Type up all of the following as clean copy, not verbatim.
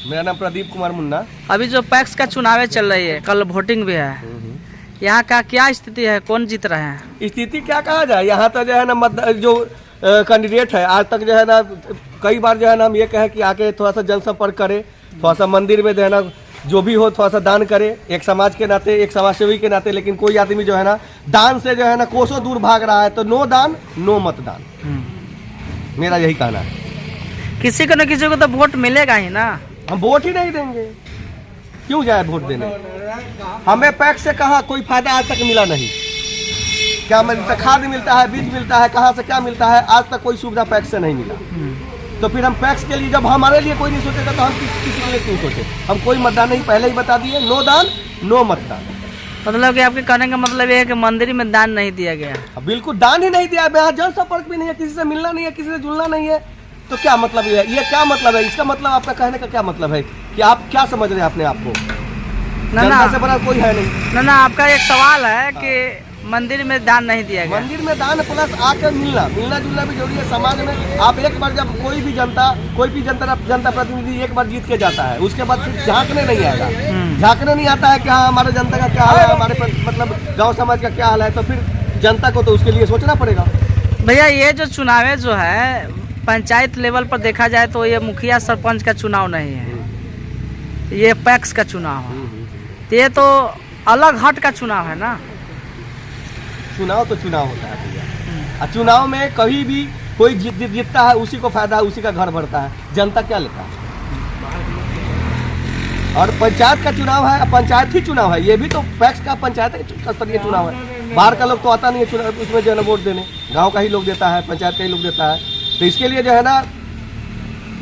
मेरा नाम प्रदीप कुमार मुन्ना। अभी जो पैक्स का चुनाव चल रही है, कल वोटिंग भी है, यहाँ का क्या स्थिति है, कौन जीत रहे हैं? स्थिति क्या कहा जाए, यहाँ तो जो है ना जो कैंडिडेट है आज तक जो है ना कई बार जो है ना हम ये कहे कि आके थोड़ा सा जनसंपर्क करे, थोड़ा सा मंदिर में जो है ना जो भी हो थोड़ा सा दान करे, एक समाज के नाते, एक समाजसेवी के नाते। लेकिन कोई आदमी जो है ना दान से जो है ना कोसों दूर भाग रहा है। तो नो दान नो मतदान, मेरा यही कहना है। किसी को न किसी को तो वोट मिलेगा ही ना। हम वोट ही नहीं देंगे, क्यों जाए वोट देने? हमें पैक्स से कहा कोई फायदा आज तक मिला नहीं। क्या मिलता, खाद मिलता है, बीज मिलता है, कहाँ से क्या मिलता है, आज तक कोई सुविधा पैक्स से नहीं मिला। तो फिर हम पैक्स के लिए, जब हमारे लिए कोई नहीं सोचेगा तो हम किसी के लिए क्यों सोचे? हम कोई मतदान नहीं, पहले ही बता दिए, नो दान नो मतदान। मतलब कि आपके कहने का मतलब ये है कि मंदिर में दान नहीं दिया गया। बिल्कुल दान ही नहीं दिया, यहाँ जनसंपर्क भी नहीं है, किसी से मिलना नहीं है, किसी से जुड़ना नहीं है। तो क्या मतलब ये क्या मतलब है? इसका मतलब आपका कहने का क्या मतलब है कि आप क्या समझ रहे हैं अपने आप को? जनता से बड़ा कोई है नहीं। ना आपका एक सवाल है कि मंदिर में दान नहीं दिया गया। मंदिर में दान प्लस आकर मिलना जुलना भी जरूरी है समाज में। आप एक बार जब कोई भी जनता प्रतिनिधि एक बार जीत के जाता है, उसके बाद फिर झांकने नहीं आएगा। झांकने नहीं आता है कि हाँ हमारे जनता का क्या हाल है, हमारे मतलब गाँव समाज का क्या हाल है। तो फिर जनता को तो उसके लिए सोचना पड़ेगा। भैया ये जो चुनाव जो है पंचायत लेवल पर देखा जाए तो ये मुखिया सरपंच का चुनाव नहीं है, ये पैक्स का चुनाव है। तो ये तो अलग हट का चुनाव है ना। चुनाव तो चुनाव होता है भैया, और चुनाव में कभी भी कोई जीतता है, उसी को फायदा है, उसी का घर भरता है। जनता क्या लेता है? और पंचायत का चुनाव है, पंचायत ही चुनाव है। ये भी तो पैक्स का पंचायत स्तरीय चुनाव है। बाहर का लोग तो आता नहीं है चुनाव उसमें जो है ना वोट देने, गाँव का ही लोग देता है, पंचायत का ही लोग देता है। तो इसके लिए जो है ना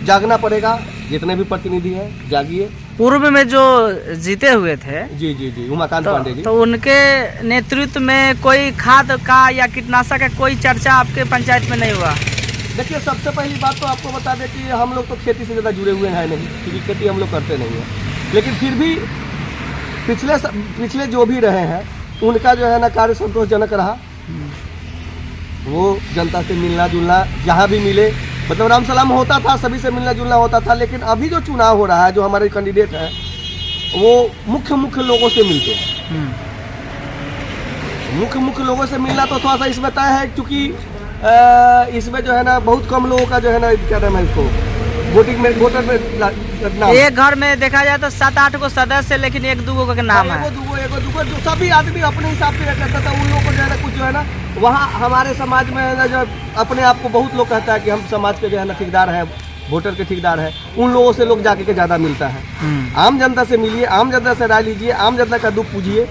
जागना पड़ेगा। जितने भी प्रतिनिधि हैं जागिए। पूर्व में जो जीते हुए थे जी उमाकांत पांडे जी, तो उनके नेतृत्व में कोई खाद का या कीटनाशक का कोई चर्चा आपके पंचायत में नहीं हुआ? देखिए सबसे पहली बात तो आपको बता दें कि हम लोग तो खेती से ज़्यादा जुड़े हुए हैं नहीं, क्योंकि खेती हम लोग करते नहीं हैं। लेकिन फिर भी पिछले जो भी रहे हैं उनका जो है ना कार्य संतोषजनक रहा। वो जनता से मिलना जुलना जहाँ भी मिले, मतलब राम सलाम होता था, सभी से मिलना जुलना होता था। लेकिन अभी जो चुनाव हो रहा है, जो हमारे कैंडिडेट हैं वो मुख्य लोगों से मिलते हैं। मुख्य लोगों से मिलना तो थोड़ा सा इसमें तय है, क्योंकि इसमें जो है ना बहुत कम लोगों का जो है ना क्या नाम है इसको वोटर में एक घर में देखा जाए तो 7-8 को सदस्य, लेकिन 1-2 का नाम है। एगो दूगो जो सभी आदमी अपने हिसाब से करता था। उन लोगों को जो है ना कुछ जो है ना वहाँ हमारे समाज में है ना जो अपने आप को बहुत लोग कहता है कि हम समाज के जो है ना ठेकेदार हैं, वोटर के ठेकेदार हैं। उन लोगों से लोग जाके के ज़्यादा मिलता है। आम जनता से मिलिए, आम जनता से राय लीजिए, आम जनता का दुख पूछिए।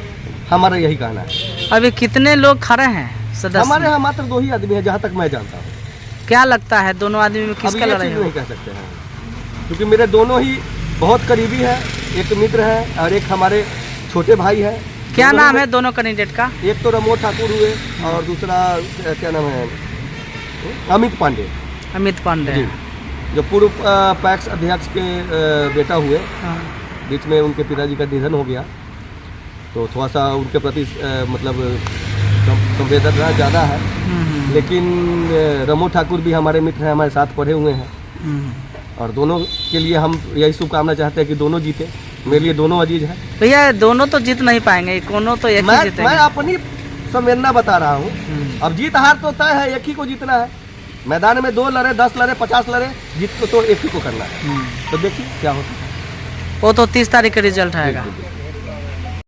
हमारा यही कहना है। अभी कितने लोग खड़े हैं सदस्य? हमारे यहाँ मात्र 2 ही आदमी है जहाँ तक मैं जानता हूँ। क्या लगता है दोनों आदमी में किसका लड़ाई है? नहीं कह सकते हैं, क्योंकि मेरे दोनों ही बहुत करीबी है। एक मित्र है और एक हमारे छोटे भाई है। क्या नाम है दोनों कैंडिडेट का? एक तो रमोद ठाकुर हुए और दूसरा क्या नाम है अमित पांडे। अमित पांडे जो पूर्व पैक्स अध्यक्ष के बेटा हुए। बीच में उनके पिताजी का निधन हो गया, तो थोड़ा सा उनके प्रति मतलब संवेदना ज़्यादा है। लेकिन रमोद ठाकुर भी हमारे मित्र हैं, हमारे साथ पढ़े हुए हैं। और दोनों के लिए हम यही शुभकामना चाहते हैं कि दोनों जीते। मेरे लिए दोनों अजीज हैं। भैया दोनों तो जीत नहीं पाएंगे, दोनों तो एक ही जीतेंगे। मैं अपनी संवेदना बता रहा हूँ। अब जीत हार तो तय है, एक ही को जीतना है। मैदान में 2 लड़े, 10 लड़े, 50 लड़े, जीत को तो एक ही को करना है। तो देखिए क्या होता है। वो तो 30 तारीख का रिजल्ट आएगा।